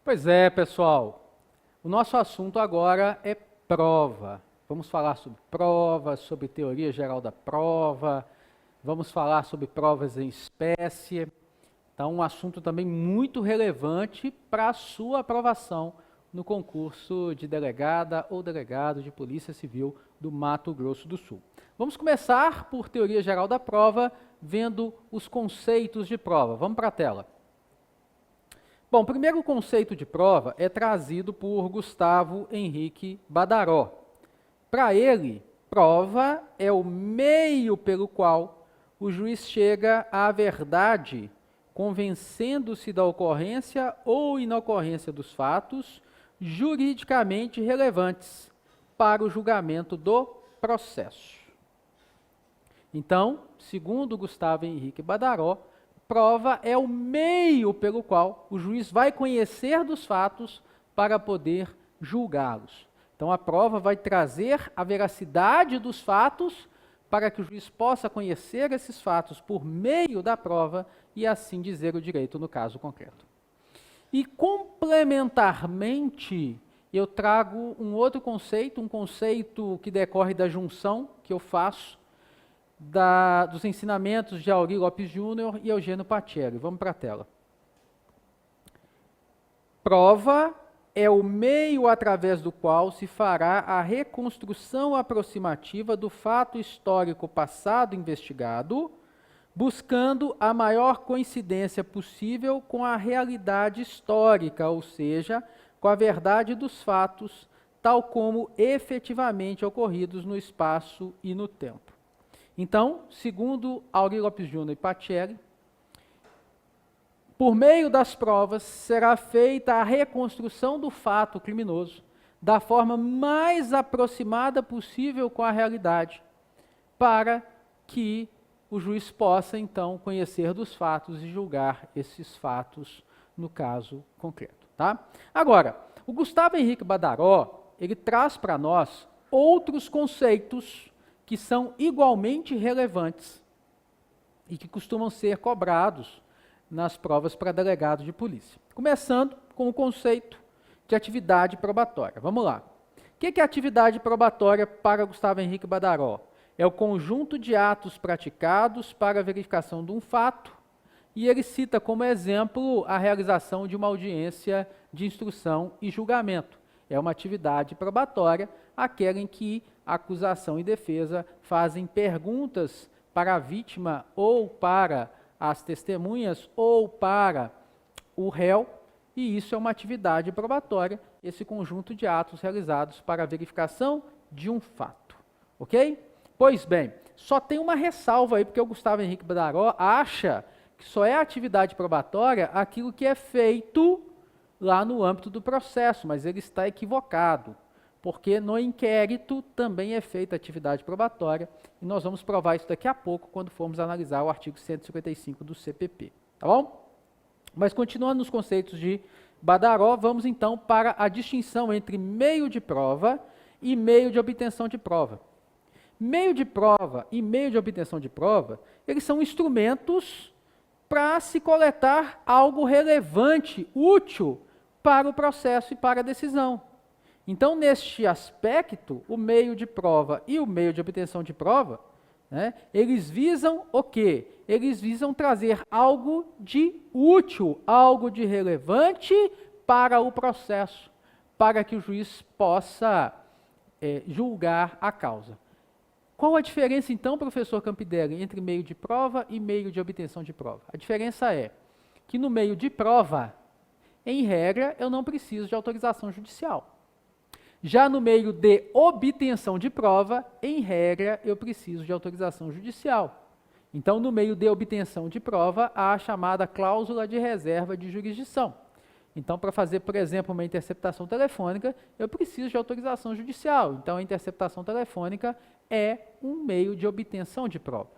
Pois é, pessoal. O nosso assunto agora é prova. Vamos falar sobre prova, sobre teoria geral da prova, vamos falar sobre provas em espécie. Então, um assunto também muito relevante para a sua aprovação no concurso de delegada ou delegado de Polícia Civil do Mato Grosso do Sul. Vamos começar por teoria geral da prova, vendo os conceitos de prova. Vamos para a tela. Bom, o primeiro conceito de prova é trazido por Gustavo Henrique Badaró. Para ele, prova é o meio pelo qual o juiz chega à verdade, convencendo-se da ocorrência ou inocorrência dos fatos juridicamente relevantes para o julgamento do processo. Então, segundo Gustavo Henrique Badaró, prova é o meio pelo qual o juiz vai conhecer dos fatos para poder julgá-los. Então, a prova vai trazer a veracidade dos fatos para que o juiz possa conhecer esses fatos por meio da prova e assim dizer o direito no caso concreto. E complementarmente, eu trago um outro conceito, um conceito que decorre da junção que eu faço dos ensinamentos de Auri Lopes Júnior e Eugênio Pacelli. Vamos para a tela. Prova é o meio através do qual se fará a reconstrução aproximativa do fato histórico passado investigado, buscando a maior coincidência possível com a realidade histórica, ou seja, com a verdade dos fatos, tal como efetivamente ocorridos no espaço e no tempo. Então, segundo Auri Lopes Júnior e Pacelli, por meio das provas será feita a reconstrução do fato criminoso da forma mais aproximada possível com a realidade, para que o juiz possa, então, conhecer dos fatos e julgar esses fatos no caso concreto. Tá? Agora, o Gustavo Henrique Badaró, ele traz para nós outros conceitos que são igualmente relevantes e que costumam ser cobrados nas provas para delegado de polícia. Começando com o conceito de atividade probatória. Vamos lá. O que é atividade probatória para Gustavo Henrique Badaró? É o conjunto de atos praticados para a verificação de um fato, e ele cita como exemplo a realização de uma audiência de instrução e julgamento. É uma atividade probatória, aquela em que a acusação e defesa fazem perguntas para a vítima ou para as testemunhas ou para o réu, e isso é uma atividade probatória, esse conjunto de atos realizados para a verificação de um fato. Ok? Pois bem, só tem uma ressalva aí, porque o Gustavo Henrique Badaró acha que só é atividade probatória aquilo que é feito lá no âmbito do processo, mas ele está equivocado, porque no inquérito também é feita atividade probatória, e nós vamos provar isso daqui a pouco, quando formos analisar o artigo 155 do CPP, tá bom? Mas continuando nos conceitos de Badaró, vamos então para a distinção entre meio de prova e meio de obtenção de prova. Meio de prova e meio de obtenção de prova, eles são instrumentos para se coletar algo relevante, útil para o processo e para a decisão. Então, neste aspecto, o meio de prova e o meio de obtenção de prova, eles visam o quê? Eles visam trazer algo de útil, algo de relevante para o processo, para que o juiz possa julgar a causa. Qual a diferença, então, professor Campidelli, entre meio de prova e meio de obtenção de prova? A diferença é que no meio de prova, em regra, eu não preciso de autorização judicial. Já no meio de obtenção de prova, em regra, eu preciso de autorização judicial. Então, no meio de obtenção de prova, há a chamada cláusula de reserva de jurisdição. Então, para fazer, por exemplo, uma interceptação telefônica, eu preciso de autorização judicial. Então, a interceptação telefônica é um meio de obtenção de prova.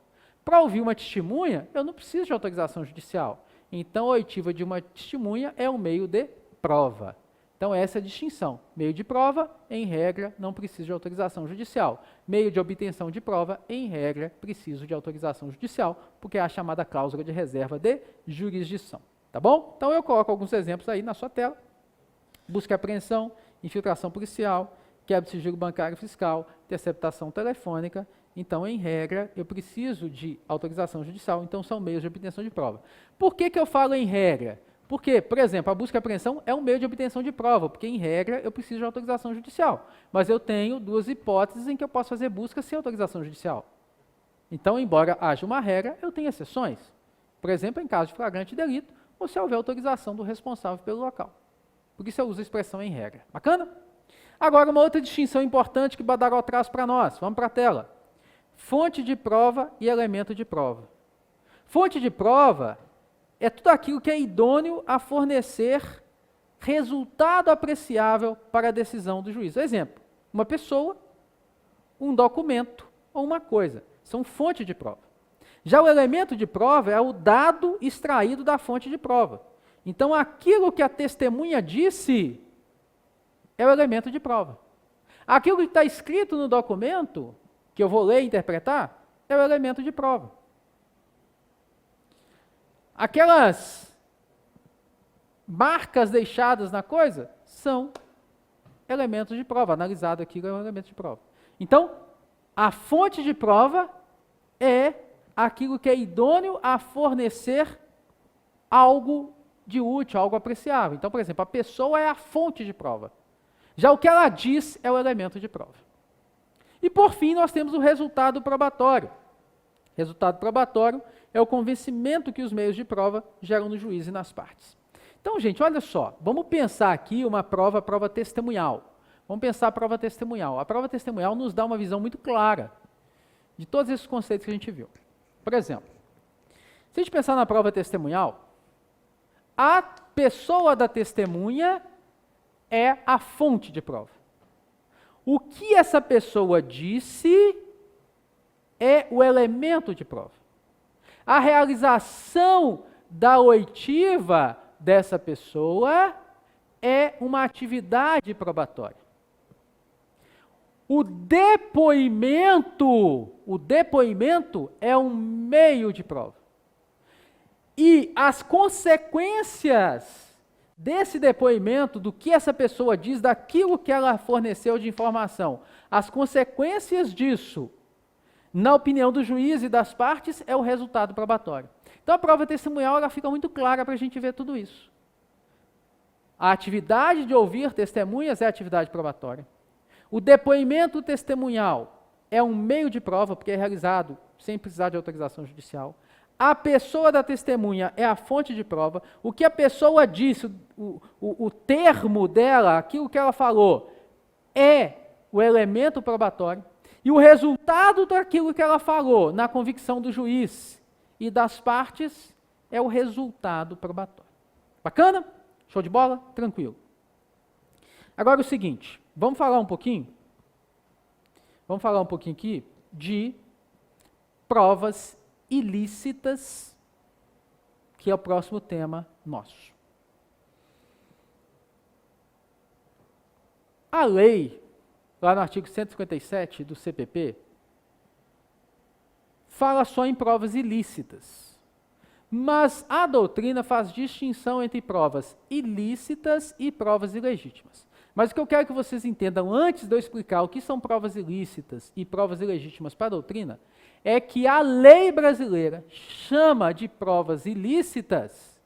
Para ouvir uma testemunha, eu não preciso de autorização judicial. Então, a oitiva de uma testemunha é um meio de prova. Então, essa é a distinção. Meio de prova, em regra, não preciso de autorização judicial. Meio de obtenção de prova, em regra, preciso de autorização judicial, porque é a chamada cláusula de reserva de jurisdição. Tá bom? Então, eu coloco alguns exemplos aí na sua tela. busca e apreensão, infiltração policial, quebra de sigilo bancário e fiscal, interceptação telefônica. Então, em regra, eu preciso de autorização judicial, então são meios de obtenção de prova. Por que eu falo em regra? Porque, por exemplo, a busca e apreensão é um meio de obtenção de prova, porque, em regra, eu preciso de autorização judicial. Mas eu tenho duas hipóteses em que eu posso fazer busca sem autorização judicial. Então, embora haja uma regra, eu tenho exceções. Por exemplo, em caso de flagrante delito, ou se houver autorização do responsável pelo local. Por isso eu uso a expressão em regra. Bacana? Agora, uma outra distinção importante que Badaró traz para nós. Vamos para a tela. Fonte de prova e elemento de prova. Fonte de prova é tudo aquilo que é idôneo a fornecer resultado apreciável para a decisão do juiz. Exemplo, uma pessoa, um documento ou uma coisa. São fonte de prova. Já o elemento de prova é o dado extraído da fonte de prova. Então, aquilo que a testemunha disse é o elemento de prova. Aquilo que está escrito no documento, que eu vou ler e interpretar, é o elemento de prova. Aquelas marcas deixadas na coisa são elementos de prova. Analisado aqui é um elemento de prova. Então, a fonte de prova é aquilo que é idôneo a fornecer algo de útil, algo apreciável. Então, por exemplo, a pessoa é a fonte de prova. Já o que ela diz é o elemento de prova. E, por fim, nós temos o resultado probatório. Resultado probatório é o convencimento que os meios de prova geram no juiz e nas partes. Então, gente, olha só, vamos pensar aqui uma prova testemunhal. Vamos pensar a prova testemunhal. A prova testemunhal nos dá uma visão muito clara de todos esses conceitos que a gente viu. Por exemplo, se a gente pensar na prova testemunhal, a pessoa da testemunha é a fonte de prova. O que essa pessoa disse é o elemento de prova. A realização da oitiva dessa pessoa é uma atividade probatória. O depoimento é um meio de prova. E as consequências desse depoimento, do que essa pessoa diz, daquilo que ela forneceu de informação, as consequências disso, na opinião do juiz e das partes, é o resultado probatório. Então a prova testemunhal ela fica muito clara para a gente ver tudo isso. A atividade de ouvir testemunhas é atividade probatória. O depoimento testemunhal é um meio de prova, porque é realizado sem precisar de autorização judicial. A pessoa da testemunha é a fonte de prova. O que a pessoa disse, o termo dela, aquilo que ela falou, é o elemento probatório. E o resultado daquilo que ela falou, na convicção do juiz e das partes, é o resultado probatório. Bacana? Show de bola? Tranquilo. Agora o seguinte, vamos falar um pouquinho aqui de provas ilícitas, que é o próximo tema nosso. A lei, lá no artigo 157 do CPP, fala só em provas ilícitas, mas a doutrina faz distinção entre provas ilícitas e provas ilegítimas. Mas o que eu quero que vocês entendam, antes de eu explicar o que são provas ilícitas e provas ilegítimas para a doutrina, é que a lei brasileira chama de provas ilícitas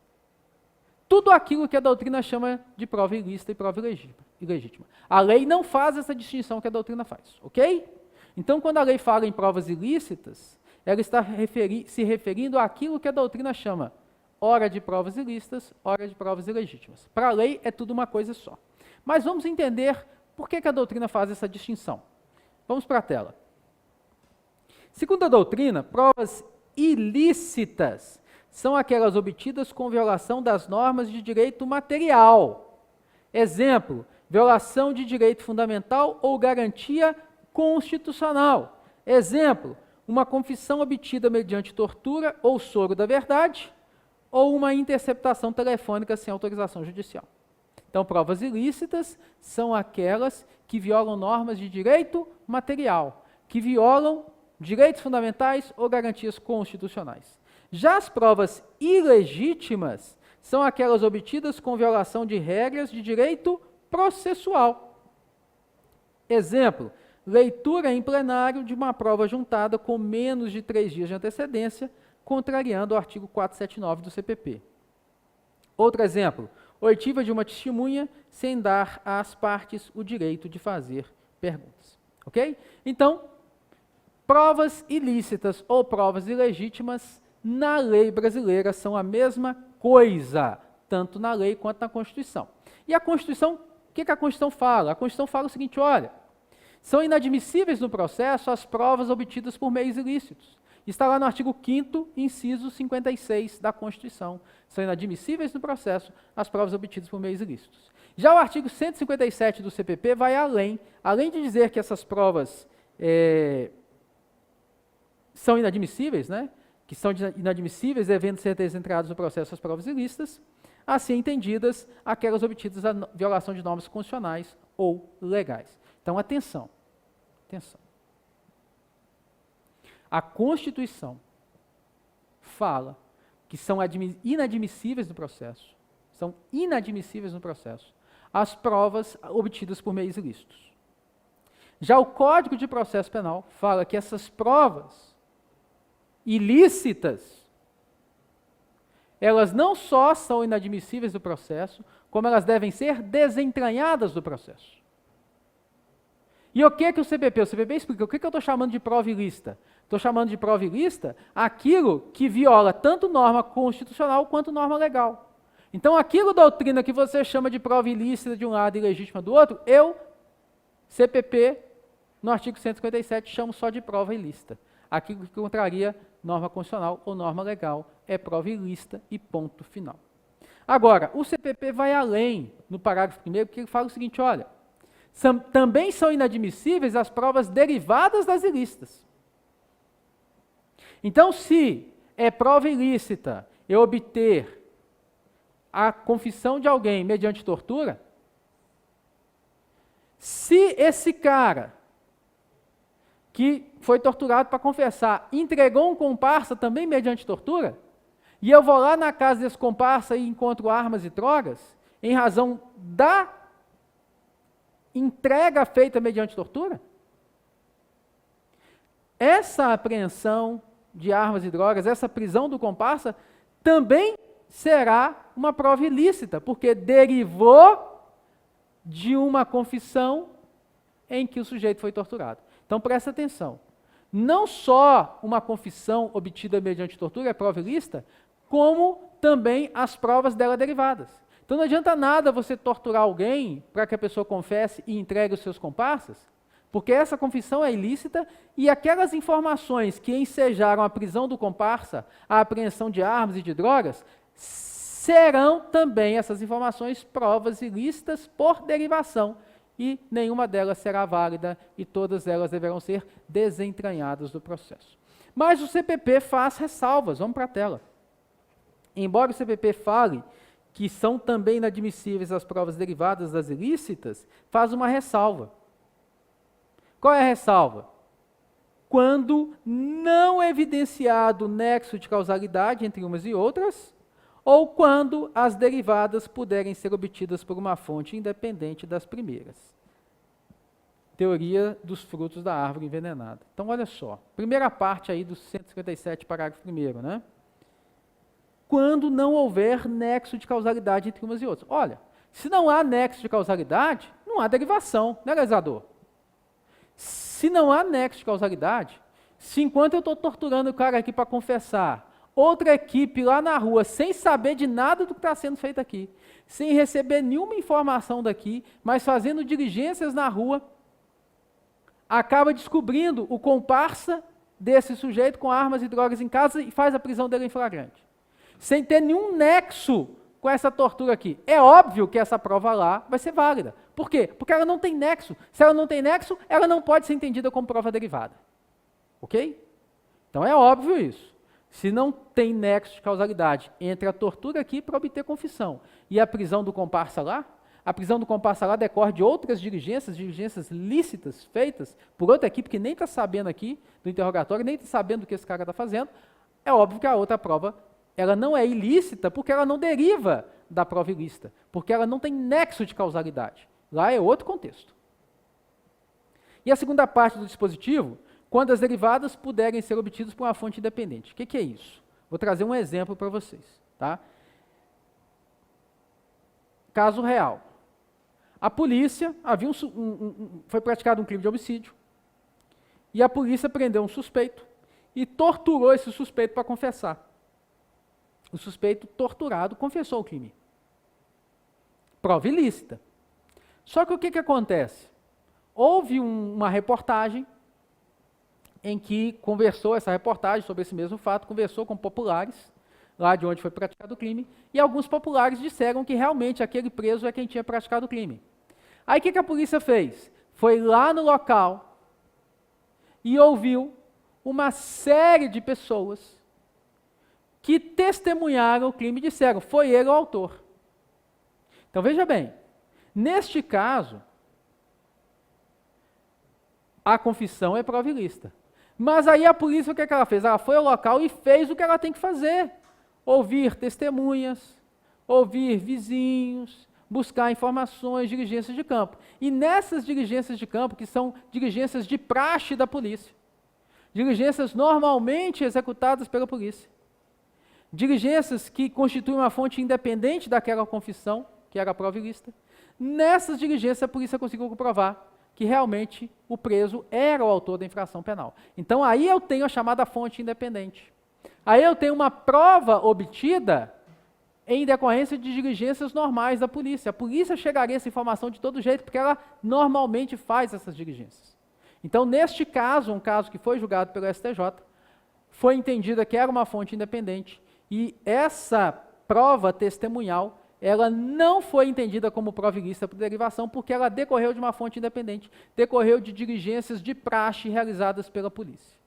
tudo aquilo que a doutrina chama de prova ilícita e prova ilegítima. A lei não faz essa distinção que a doutrina faz, ok? Então, quando a lei fala em provas ilícitas, ela está se referindo àquilo que a doutrina chama ora de provas ilícitas, ora de provas ilegítimas. Para a lei é tudo uma coisa só. Mas vamos entender por que a doutrina faz essa distinção. Vamos para a tela. Segundo a doutrina, provas ilícitas são aquelas obtidas com violação das normas de direito material. Exemplo, violação de direito fundamental ou garantia constitucional. Exemplo, uma confissão obtida mediante tortura ou soro da verdade, ou uma interceptação telefônica sem autorização judicial. Então, provas ilícitas são aquelas que violam normas de direito material, que violam direitos fundamentais ou garantias constitucionais. Já as provas ilegítimas são aquelas obtidas com violação de regras de direito processual. Exemplo, leitura em plenário de uma prova juntada com menos de 3 dias de antecedência, contrariando o artigo 479 do CPP. Outro exemplo, oitiva de uma testemunha sem dar às partes o direito de fazer perguntas. Ok? Então, provas ilícitas ou provas ilegítimas na lei brasileira são a mesma coisa, tanto na lei quanto na Constituição. E a Constituição, o que a Constituição fala? A Constituição fala o seguinte, olha, são inadmissíveis no processo as provas obtidas por meios ilícitos. Está lá no artigo 5º, inciso 56 da Constituição. São inadmissíveis no processo as provas obtidas por meios ilícitos. Já o artigo 157 do CPP vai além de dizer que essas provas são inadmissíveis, né? Que são inadmissíveis, devendo ser desentradas no processo as provas ilícitas, assim entendidas aquelas obtidas a violação de normas constitucionais ou legais. Então, atenção. A Constituição fala que são inadmissíveis no processo, as provas obtidas por meios ilícitos. Já o Código de Processo Penal fala que essas provas ilícitas, elas não só são inadmissíveis do processo, como elas devem ser desentranhadas do processo. E o que o CPP? O CPP explica o que eu estou chamando de prova ilícita. Estou chamando de prova ilícita aquilo que viola tanto norma constitucional quanto norma legal. Então, aquilo, doutrina, que você chama de prova ilícita de um lado e ilegítima do outro, eu, CPP, no artigo 157, chamo só de prova ilícita. Aquilo que contraria norma constitucional ou norma legal é prova ilícita e ponto final. Agora, o CPP vai além, no parágrafo 1º, porque ele fala o seguinte, olha, também são inadmissíveis as provas derivadas das ilícitas. Então, se é prova ilícita eu obter a confissão de alguém mediante tortura, se esse cara que foi torturado para confessar entregou um comparsa também mediante tortura, e eu vou lá na casa desse comparsa e encontro armas e drogas, em razão da entrega feita mediante tortura, essa apreensão de armas e drogas, essa prisão do comparsa, também será uma prova ilícita, porque derivou de uma confissão em que o sujeito foi torturado. Então, presta atenção. Não só uma confissão obtida mediante tortura é prova ilícita, como também as provas dela derivadas. Então, não adianta nada você torturar alguém para que a pessoa confesse e entregue os seus comparsas, porque essa confissão é ilícita e aquelas informações que ensejaram a prisão do comparsa, a apreensão de armas e de drogas, serão também essas informações provas ilícitas por derivação, e nenhuma delas será válida e todas elas deverão ser desentranhadas do processo. Mas o CPP faz ressalvas, vamos para a tela. Embora o CPP fale que são também inadmissíveis as provas derivadas das ilícitas, faz uma ressalva. Qual é a ressalva? Quando não evidenciado nexo de causalidade entre umas e outras, ou quando as derivadas puderem ser obtidas por uma fonte independente das primeiras. Teoria dos frutos da árvore envenenada. Então, olha só, primeira parte aí do 157, parágrafo 1º, né? Quando não houver nexo de causalidade entre umas e outras. Olha, se não há nexo de causalidade, não há derivação, né, legislador? Se não há nexo de causalidade, se enquanto eu estou torturando o cara aqui para confessar, outra equipe lá na rua, sem saber de nada do que está sendo feito aqui, sem receber nenhuma informação daqui, mas fazendo diligências na rua, acaba descobrindo o comparsa desse sujeito com armas e drogas em casa e faz a prisão dele em flagrante. Sem ter nenhum nexo com essa tortura aqui. É óbvio que essa prova lá vai ser válida. Por quê? Porque ela não tem nexo. Se ela não tem nexo, ela não pode ser entendida como prova derivada. Ok? Então é óbvio isso. Se não tem nexo de causalidade entre a tortura aqui para obter confissão e a prisão do comparsa lá, a prisão do comparsa lá decorre de outras diligências lícitas feitas por outra equipe que nem está sabendo aqui do interrogatório, nem está sabendo o que esse cara está fazendo, é óbvio que a outra prova ela não é ilícita porque ela não deriva da prova ilícita, porque ela não tem nexo de causalidade. Lá é outro contexto. E a segunda parte do dispositivo, quando as derivadas puderem ser obtidas por uma fonte independente. O que é isso? Vou trazer um exemplo para vocês. Tá? Caso real. A polícia, foi praticado um crime de homicídio, e a polícia prendeu um suspeito e torturou esse suspeito para confessar. O suspeito torturado confessou o crime. Prova ilícita. Só que o que acontece? Houve uma reportagem em que essa reportagem sobre esse mesmo fato, conversou com populares, lá de onde foi praticado o crime, e alguns populares disseram que realmente aquele preso é quem tinha praticado o crime. Aí o que a polícia fez? Foi lá no local e ouviu uma série de pessoas que testemunharam o crime e disseram, foi ele o autor. Então veja bem, neste caso, a confissão é prova ilícita. Mas aí a polícia, o que ela fez? Ela foi ao local e fez o que ela tem que fazer. Ouvir testemunhas, ouvir vizinhos, buscar informações, diligências de campo. E nessas diligências de campo, que são diligências de praxe da polícia, diligências normalmente executadas pela polícia, diligências que constituem uma fonte independente daquela confissão, que era a prova ilícita, nessas diligências a polícia conseguiu comprovar que realmente o preso era o autor da infração penal. Então aí eu tenho a chamada fonte independente. Aí eu tenho uma prova obtida em decorrência de diligências normais da polícia. A polícia chegaria a essa informação de todo jeito, porque ela normalmente faz essas diligências. Então, neste caso, um caso que foi julgado pelo STJ, foi entendida que era uma fonte independente, e essa prova testemunhal, ela não foi entendida como prova ilícita por derivação, porque ela decorreu de uma fonte independente, decorreu de diligências de praxe realizadas pela polícia.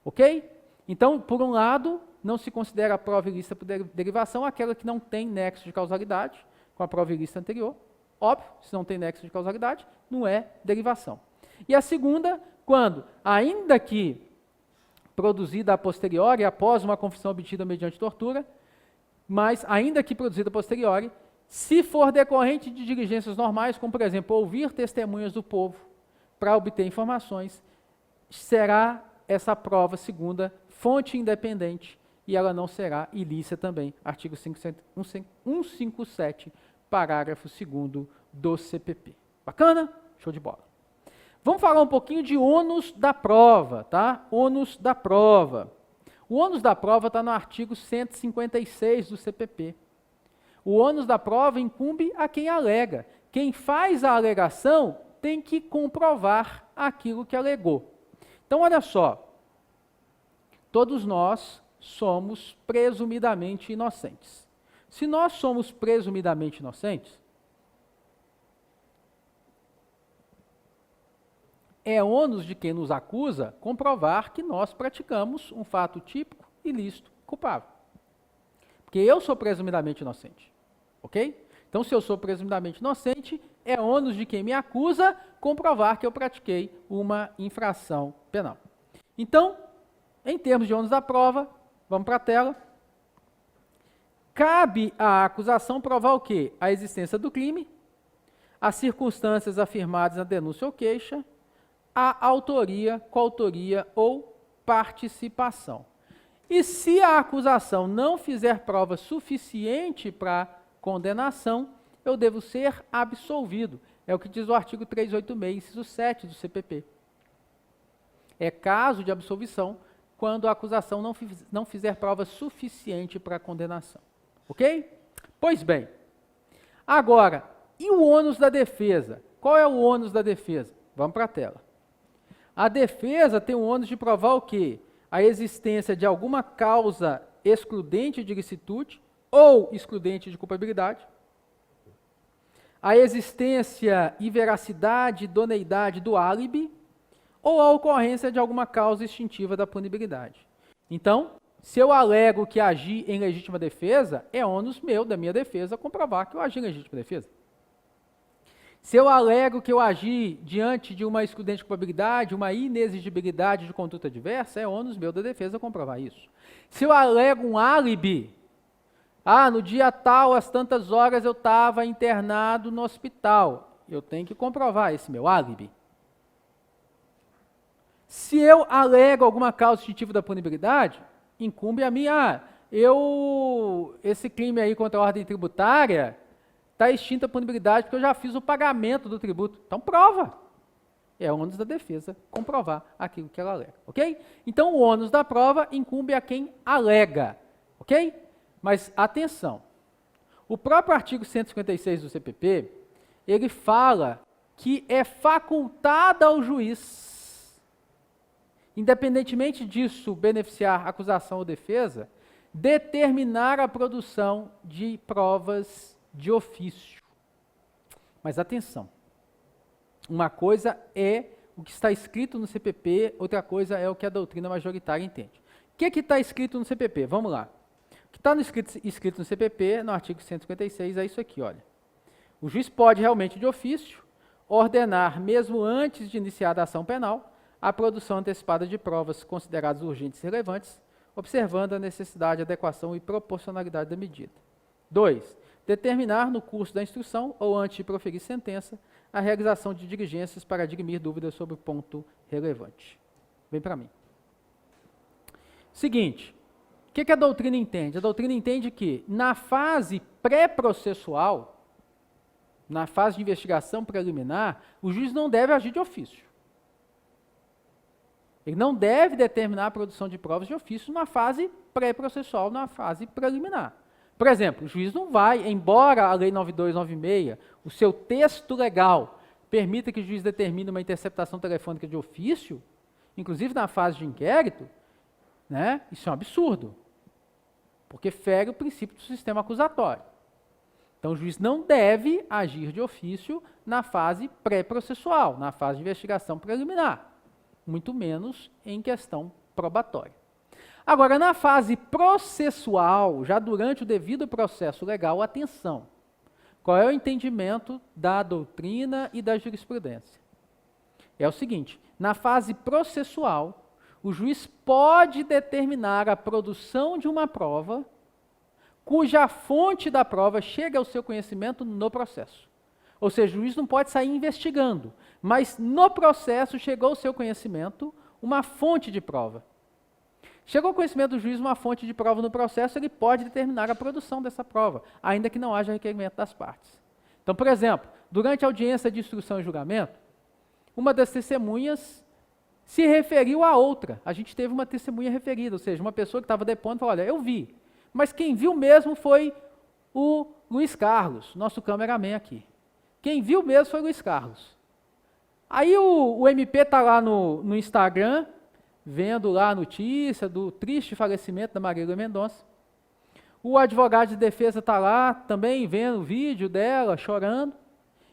Ok? Então, por um lado, não se considera prova ilícita por derivação aquela que não tem nexo de causalidade com a prova ilícita anterior. Óbvio, se não tem nexo de causalidade, não é derivação. E a segunda, quando, ainda que produzida a posteriori, após uma confissão obtida mediante tortura, mas ainda que produzida a posteriori, se for decorrente de diligências normais, como, por exemplo, ouvir testemunhas do povo para obter informações, será essa prova segunda fonte independente e ela não será ilícita também. Artigo 157, parágrafo 2º do CPP. Bacana? Show de bola. Vamos falar um pouquinho de ônus da prova, tá? Ônus da prova. O ônus da prova está no artigo 156 do CPP. O ônus da prova incumbe a quem alega. Quem faz a alegação tem que comprovar aquilo que alegou. Então, olha só. Todos nós somos presumidamente inocentes. Se nós somos presumidamente inocentes, é ônus de quem nos acusa comprovar que nós praticamos um fato típico, ilícito, culpável. Porque eu sou presumidamente inocente, ok? Então, se eu sou presumidamente inocente, é ônus de quem me acusa comprovar que eu pratiquei uma infração penal. Então, em termos de ônus da prova, vamos para a tela. Cabe à acusação provar o quê? A existência do crime, as circunstâncias afirmadas na denúncia ou queixa, a autoria, coautoria ou participação. E se a acusação não fizer prova suficiente para condenação, eu devo ser absolvido. É o que diz o artigo 386, inciso 7 do CPP. É caso de absolvição quando a acusação não fizer prova suficiente para condenação. Ok? Pois bem, agora, e o ônus da defesa? Qual é o ônus da defesa? Vamos para a tela. A defesa tem o ônus de provar o quê? A existência de alguma causa excludente de ilicitude ou excludente de culpabilidade, a existência e veracidade, idoneidade do álibi, ou a ocorrência de alguma causa extintiva da punibilidade. Então, se eu alego que agi em legítima defesa, é ônus meu, da minha defesa, comprovar que eu agi em legítima defesa. Se eu alego que eu agi diante de uma excludente de culpabilidade, uma inexigibilidade de conduta adversa, é ônus meu da defesa comprovar isso. Se eu alego um álibi, no dia tal, às tantas horas, eu estava internado no hospital, eu tenho que comprovar esse meu álibi. Se eu alego alguma causa distintiva da punibilidade, incumbe a mim, esse crime aí contra a ordem tributária está extinta a punibilidade porque eu já fiz o pagamento do tributo. Então prova. É o ônus da defesa comprovar aquilo que ela alega, ok? Então o ônus da prova incumbe a quem alega, ok? Mas atenção, o próprio artigo 156 do CPP, ele fala que é facultado ao juiz, independentemente disso beneficiar acusação ou defesa, determinar a produção de provas de ofício. Mas atenção, uma coisa é o que está escrito no CPP, outra coisa é o que a doutrina majoritária entende. O que está escrito no CPP? Vamos lá. O que está escrito no CPP, no artigo 156, é isso aqui, olha. O juiz pode realmente, de ofício, ordenar, mesmo antes de iniciar a ação penal, a produção antecipada de provas consideradas urgentes e relevantes, observando a necessidade, adequação e proporcionalidade da medida. 2. Determinar no curso da instrução, ou antes de proferir sentença, a realização de diligências para dirimir dúvidas sobre o ponto relevante. Vem para mim. Seguinte, o que a doutrina entende? A doutrina entende que, na fase pré-processual, na fase de investigação preliminar, o juiz não deve agir de ofício. Ele não deve determinar a produção de provas de ofício na fase pré-processual, na fase preliminar. Por exemplo, o juiz não vai, embora a Lei 9296, o seu texto legal, permita que o juiz determine uma interceptação telefônica de ofício, inclusive na fase de inquérito, né, isso é um absurdo, porque fere o princípio do sistema acusatório. Então, o juiz não deve agir de ofício na fase pré-processual, na fase de investigação preliminar, muito menos em questão probatória. Agora, na fase processual, já durante o devido processo legal, atenção, qual é o entendimento da doutrina e da jurisprudência? É o seguinte, na fase processual, o juiz pode determinar a produção de uma prova cuja fonte da prova chega ao seu conhecimento no processo. Ou seja, o juiz não pode sair investigando, mas no processo chegou ao seu conhecimento uma fonte de prova. Chegou ao conhecimento do juiz uma fonte de prova no processo, ele pode determinar a produção dessa prova, ainda que não haja requerimento das partes. Então, por exemplo, durante a audiência de instrução e julgamento, uma das testemunhas se referiu à outra. A gente teve uma testemunha referida, ou seja, uma pessoa que estava depondo falou, olha, eu vi, mas quem viu mesmo foi o Luiz Carlos, nosso cameraman aqui. Quem viu mesmo foi o Luiz Carlos. Aí o MP está lá no Instagram, vendo lá a notícia do triste falecimento da Marília Mendonça. O advogado de defesa está lá também vendo o vídeo dela, chorando.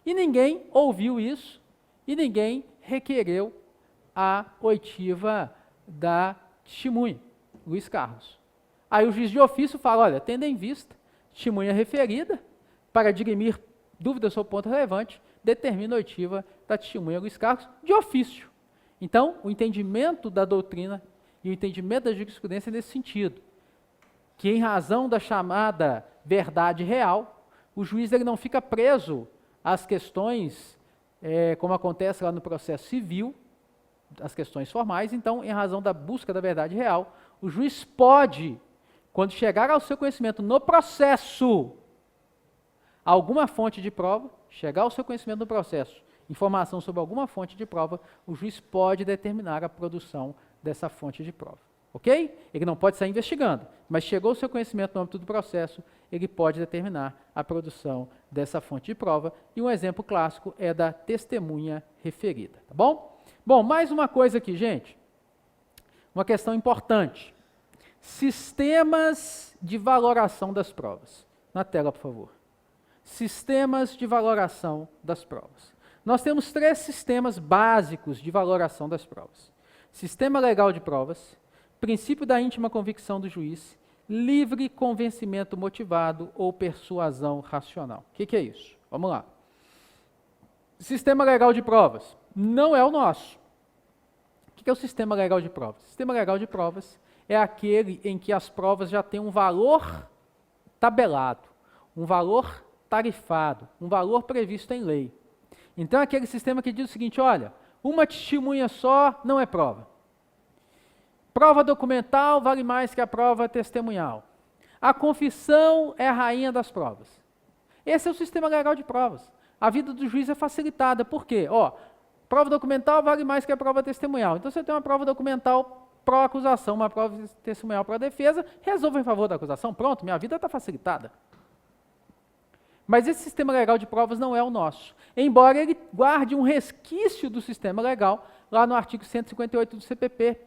E ninguém ouviu isso, e ninguém requereu a oitiva da testemunha, Luiz Carlos. Aí o juiz de ofício fala, olha, tendo em vista, testemunha referida, para dirimir dúvidas sobre ponto relevante, determina a oitiva da testemunha Luiz Carlos de ofício. Então, o entendimento da doutrina e o entendimento da jurisprudência é nesse sentido, que em razão da chamada verdade real, o juiz ele não fica preso às questões, como acontece lá no processo civil, as questões formais. Então, em razão da busca da verdade real, o juiz pode, quando chegar ao seu conhecimento no processo, alguma fonte de prova, chegar ao seu conhecimento no processo, informação sobre alguma fonte de prova, o juiz pode determinar a produção dessa fonte de prova. Ok? Ele não pode sair investigando, mas chegou ao seu conhecimento no âmbito do processo, ele pode determinar a produção dessa fonte de prova, e um exemplo clássico é da testemunha referida, tá bom? Bom, mais uma coisa aqui, gente, uma questão importante. Sistemas de valoração das provas. Na tela, por favor. Sistemas de valoração das provas. Nós temos 3 sistemas básicos de valoração das provas. Sistema legal de provas, princípio da íntima convicção do juiz, livre convencimento motivado ou persuasão racional. O que é isso? Vamos lá. Sistema legal de provas não é o nosso. O que é o sistema legal de provas? O sistema legal de provas é aquele em que as provas já têm um valor tabelado, um valor tarifado, um valor previsto em lei. Então, é aquele sistema que diz o seguinte, olha, uma testemunha só não é prova. Prova documental vale mais que a prova testemunhal. A confissão é a rainha das provas. Esse é o sistema legal de provas. A vida do juiz é facilitada. Por quê? Prova documental vale mais que a prova testemunhal. Então, você tem uma prova documental pró-acusação, uma prova testemunhal pró-defesa, resolva em favor da acusação. Pronto, minha vida está facilitada. Mas esse sistema legal de provas não é o nosso. Embora ele guarde um resquício do sistema legal lá no artigo 158 do CPP.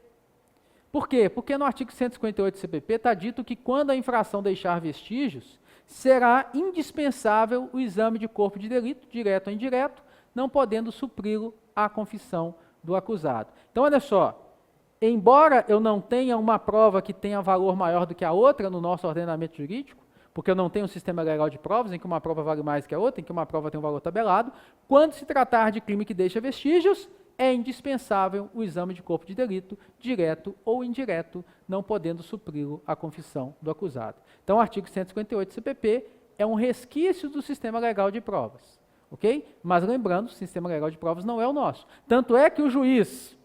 Por quê? Porque no artigo 158 do CPP está dito que quando a infração deixar vestígios, será indispensável o exame de corpo de delito, direto ou indireto, não podendo supri-lo a confissão do acusado. Então, olha só, embora eu não tenha uma prova que tenha valor maior do que a outra no nosso ordenamento jurídico, porque eu não tenho um sistema legal de provas em que uma prova vale mais que a outra, em que uma prova tem um valor tabelado, quando se tratar de crime que deixa vestígios, é indispensável o exame de corpo de delito, direto ou indireto, não podendo supri-lo a confissão do acusado. Então, o artigo 158 do CPP é um resquício do sistema legal de provas, ok? Mas lembrando, o sistema legal de provas não é o nosso. Tanto é que o juiz,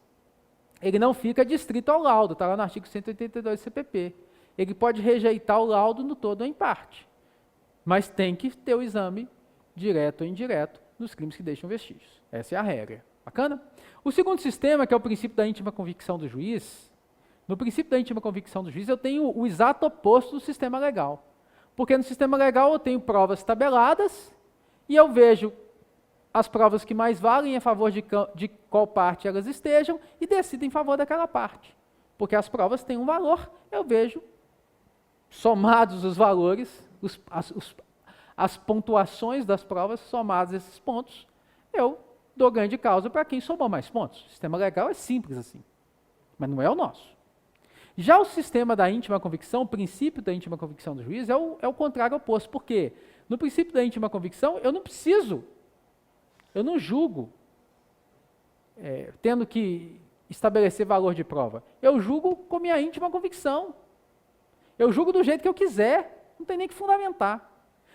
ele não fica distrito ao laudo, está lá no artigo 182 do CPP. Ele pode rejeitar o laudo no todo ou em parte, mas tem que ter o exame direto ou indireto nos crimes que deixam vestígios. Essa é a regra. Bacana? O segundo sistema, que é o princípio da íntima convicção do juiz, no princípio da íntima convicção do juiz eu tenho o exato oposto do sistema legal. Porque no sistema legal eu tenho provas tabeladas e eu vejo as provas que mais valem a favor de qual parte elas estejam e decido em favor daquela parte. Porque as provas têm um valor, eu vejo, somados os valores, as pontuações das provas, somados esses pontos, eu dou ganho de causa para quem somou mais pontos. O sistema legal é simples assim, mas não é o nosso. Já o sistema da íntima convicção, o princípio da íntima convicção do juiz, é o contrário oposto. Por quê? No princípio da íntima convicção, eu não julgo, tendo que estabelecer valor de prova. Eu julgo com minha íntima convicção. Eu julgo do jeito que eu quiser, não tem nem que fundamentar.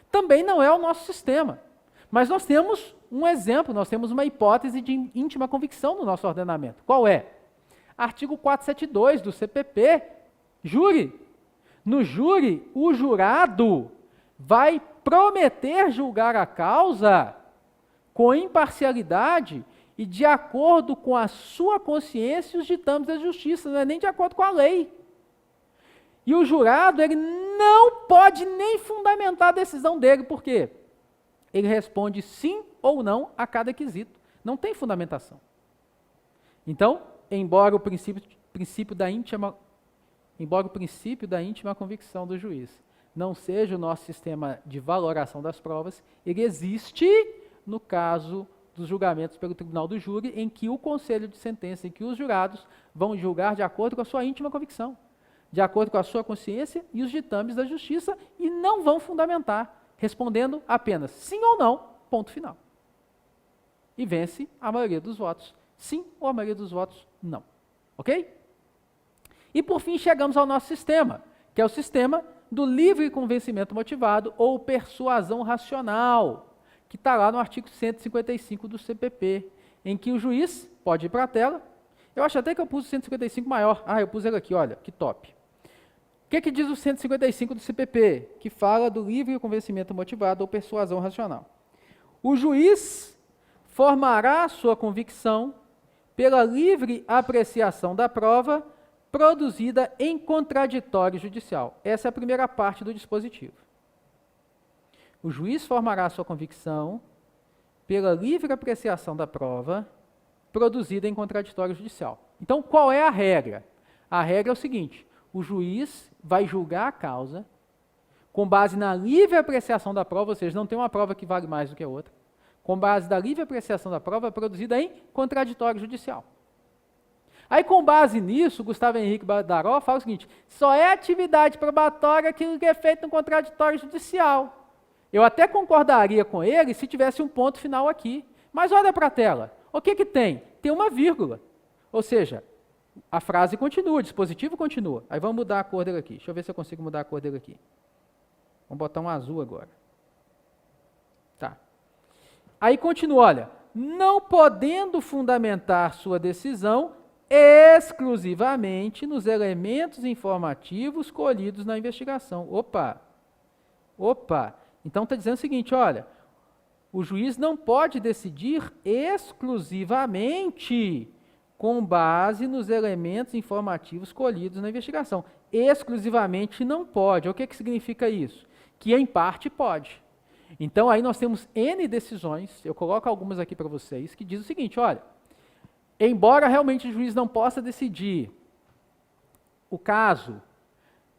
Também não é o nosso sistema. Mas nós temos um exemplo, nós temos uma hipótese de íntima convicção no nosso ordenamento. Qual é? Artigo 472 do CPP, júri. No júri, o jurado vai prometer julgar a causa com imparcialidade e de acordo com a sua consciência e os ditames da justiça, não é nem de acordo com a lei. E o jurado, ele não pode nem fundamentar a decisão dele, por quê? Ele responde sim ou não a cada quesito. Não tem fundamentação. Então, embora o princípio da íntima convicção do juiz não seja o nosso sistema de valoração das provas, ele existe no caso dos julgamentos pelo tribunal do júri, em que o conselho de sentença, em que os jurados vão julgar de acordo com a sua íntima convicção, de acordo com a sua consciência e os ditames da justiça, e não vão fundamentar, respondendo apenas sim ou não, ponto final. E vence a maioria dos votos sim ou a maioria dos votos não. Ok? E por fim chegamos ao nosso sistema, que é o sistema do livre convencimento motivado ou persuasão racional, que está lá no artigo 155 do CPP, em que o juiz pode ir para a tela. Eu acho até que eu pus o 155 maior. Eu pus ele aqui, olha, que top. O que diz o 155 do CPP? Que fala do livre convencimento motivado ou persuasão racional. O juiz formará sua convicção pela livre apreciação da prova produzida em contraditório judicial. Essa é a primeira parte do dispositivo. O juiz formará sua convicção pela livre apreciação da prova produzida em contraditório judicial. Então, qual é a regra? A regra é o seguinte: o juiz vai julgar a causa com base na livre apreciação da prova, ou seja, não tem uma prova que vale mais do que a outra, com base na livre apreciação da prova produzida em contraditório judicial. Aí, com base nisso, Gustavo Henrique Badaró fala o seguinte: só é atividade probatória aquilo que é feito no contraditório judicial. Eu até concordaria com ele se tivesse um ponto final aqui. Mas olha para a tela. O que tem? Tem uma vírgula. Ou seja, a frase continua, o dispositivo continua. Aí vamos mudar a cor dele aqui. Deixa eu ver se eu consigo mudar a cor dele aqui. Vamos botar um azul agora. Tá. Aí continua, olha. não podendo fundamentar sua decisão exclusivamente nos elementos informativos colhidos na investigação. Opa! Então está dizendo o seguinte, olha, o juiz não pode decidir exclusivamente com base nos elementos informativos colhidos na investigação. Exclusivamente não pode. O que significa isso? Que em parte pode. Então aí nós temos N decisões, eu coloco algumas aqui para vocês, que diz o seguinte, olha, embora realmente o juiz não possa decidir o caso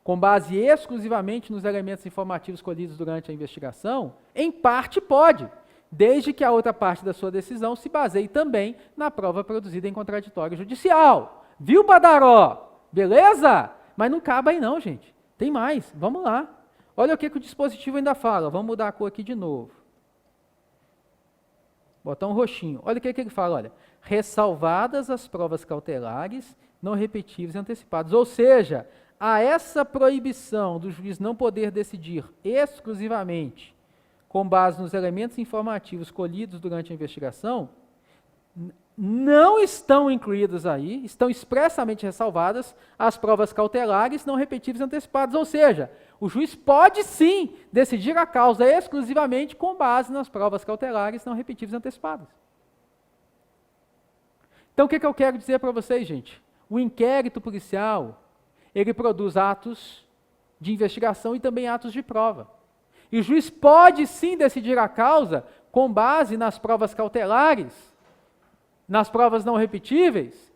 com base exclusivamente nos elementos informativos colhidos durante a investigação, em parte pode, desde que a outra parte da sua decisão se baseie também na prova produzida em contraditório judicial. Viu, Badaró? Beleza? Mas não cabe aí não, gente. Tem mais, vamos lá. Olha o que o dispositivo ainda fala, vamos mudar a cor aqui de novo. Botar um roxinho. Olha o que ele fala, olha. Ressalvadas as provas cautelares, não repetíveis e antecipadas. Ou seja, a essa proibição do juiz não poder decidir exclusivamente com base nos elementos informativos colhidos durante a investigação, não estão incluídas aí, estão expressamente ressalvadas as provas cautelares, não repetíveis e antecipadas. Ou seja, o juiz pode sim decidir a causa exclusivamente com base nas provas cautelares, não repetíveis e antecipadas. Então, o que eu quero dizer para vocês, gente? O inquérito policial, ele produz atos de investigação e também atos de prova. E o juiz pode sim decidir a causa com base nas provas cautelares, nas provas não repetíveis,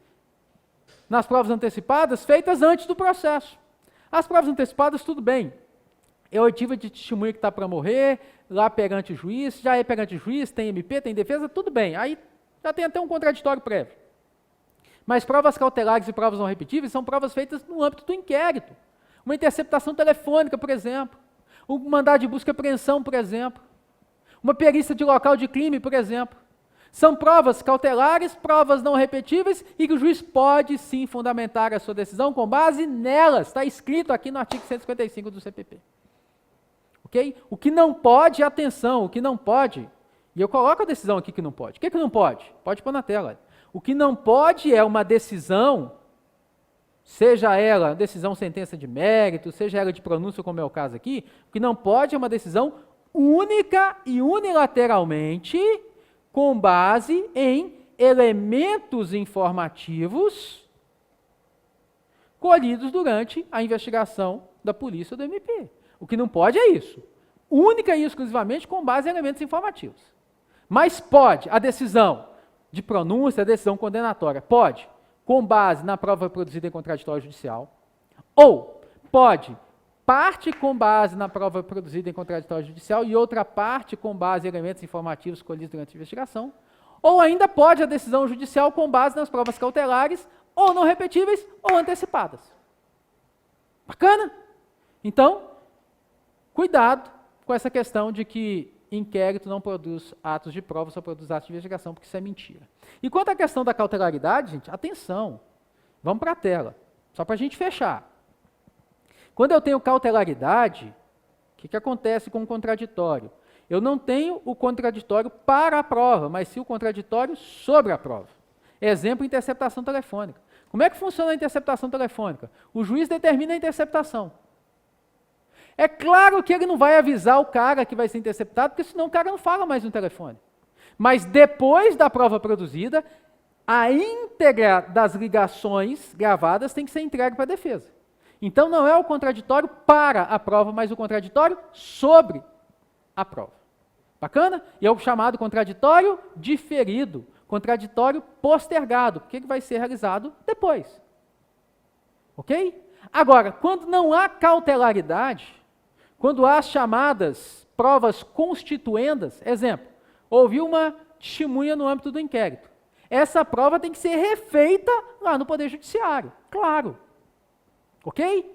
nas provas antecipadas, feitas antes do processo. As provas antecipadas, tudo bem. É oitiva de testemunha que está para morrer, lá perante o juiz, já é perante o juiz, tem MP, tem defesa, tudo bem. Aí já tem até um contraditório prévio. Mas provas cautelares e provas não repetíveis são provas feitas no âmbito do inquérito. Uma interceptação telefônica, por exemplo. Um mandado de busca e apreensão, por exemplo. Uma perícia de local de crime, por exemplo. São provas cautelares, provas não repetíveis e que o juiz pode sim fundamentar a sua decisão com base nelas. Está escrito aqui no artigo 155 do CPP. Ok? O que não pode, atenção, o que não pode, e eu coloco a decisão aqui que não pode. O que não pode? Pode pôr na tela. O que não pode é uma decisão, seja ela decisão sentença de mérito, seja ela de pronúncia, como é o caso aqui, o que não pode é uma decisão única e unilateralmente com base em elementos informativos colhidos durante a investigação da polícia ou do MP. O que não pode é isso. Única e exclusivamente com base em elementos informativos. Mas pode a decisão de pronúncia, a decisão condenatória, pode com base na prova produzida em contraditório judicial, ou pode parte com base na prova produzida em contraditório judicial e outra parte com base em elementos informativos colhidos durante a investigação, ou ainda pode a decisão judicial com base nas provas cautelares, ou não repetíveis, ou antecipadas. Bacana? Então, cuidado com essa questão de que inquérito não produz atos de prova, só produz atos de investigação, porque isso é mentira. E quanto à questão da cautelaridade, gente, atenção, vamos para a tela, só para a gente fechar. Quando eu tenho cautelaridade, o que acontece com o contraditório? Eu não tenho o contraditório para a prova, mas sim o contraditório sobre a prova. Exemplo, interceptação telefônica. Como é que funciona a interceptação telefônica? O juiz determina a interceptação. É claro que ele não vai avisar o cara que vai ser interceptado, porque senão o cara não fala mais no telefone. Mas depois da prova produzida, a íntegra das ligações gravadas tem que ser entregue para a defesa. Então não é o contraditório para a prova, mas o contraditório sobre a prova. Bacana? E é o chamado contraditório diferido, contraditório postergado, porque ele vai ser realizado depois. Ok? Agora, quando não há cautelaridade, quando há as chamadas provas constituendas, exemplo, houve uma testemunha no âmbito do inquérito. Essa prova tem que ser refeita lá no Poder Judiciário, claro. Ok?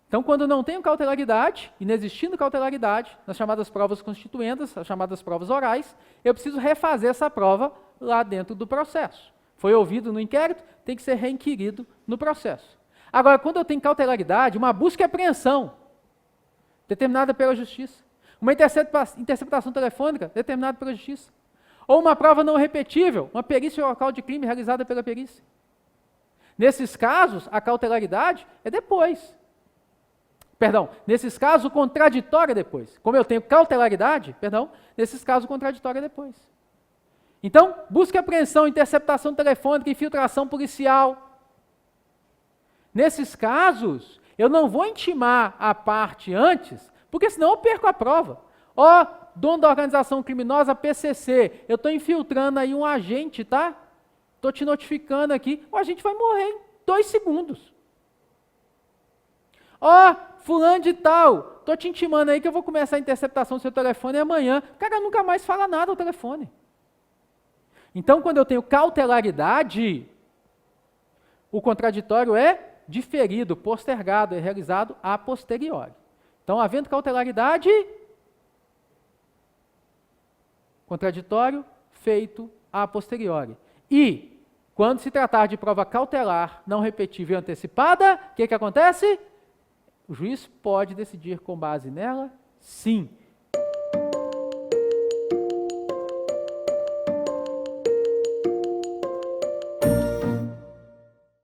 Então, quando não tenho cautelaridade, inexistindo cautelaridade, nas chamadas provas constituendas, as chamadas provas orais, eu preciso refazer essa prova lá dentro do processo. Foi ouvido no inquérito, tem que ser reinquirido no processo. Agora, quando eu tenho cautelaridade, uma busca e apreensão, determinada pela justiça, uma interceptação telefônica, determinada pela justiça, Ou uma prova não repetível, uma perícia ou local de crime realizada pela perícia. Nesses casos, a cautelaridade é depois. Perdão, nesses casos o contraditório é depois. Como eu tenho cautelaridade, nesses casos o contraditório é depois. Então, busca e apreensão, interceptação telefônica, infiltração policial. Nesses casos, eu não vou intimar a parte antes, porque senão eu perco a prova. Ó, dono da organização criminosa PCC, eu estou infiltrando aí um agente, tá? Estou te notificando aqui, o agente vai morrer em 2 segundos. Ó, fulano de tal, estou te intimando aí que eu vou começar a interceptação do seu telefone amanhã. O cara nunca mais fala nada ao telefone. Então, quando eu tenho cautelaridade, o contraditório é diferido, postergado, é realizado a posteriori. Então, havendo cautelaridade, contraditório feito a posteriori. E, quando se tratar de prova cautelar, não repetível e antecipada, o que acontece? O juiz pode decidir com base nela? Sim.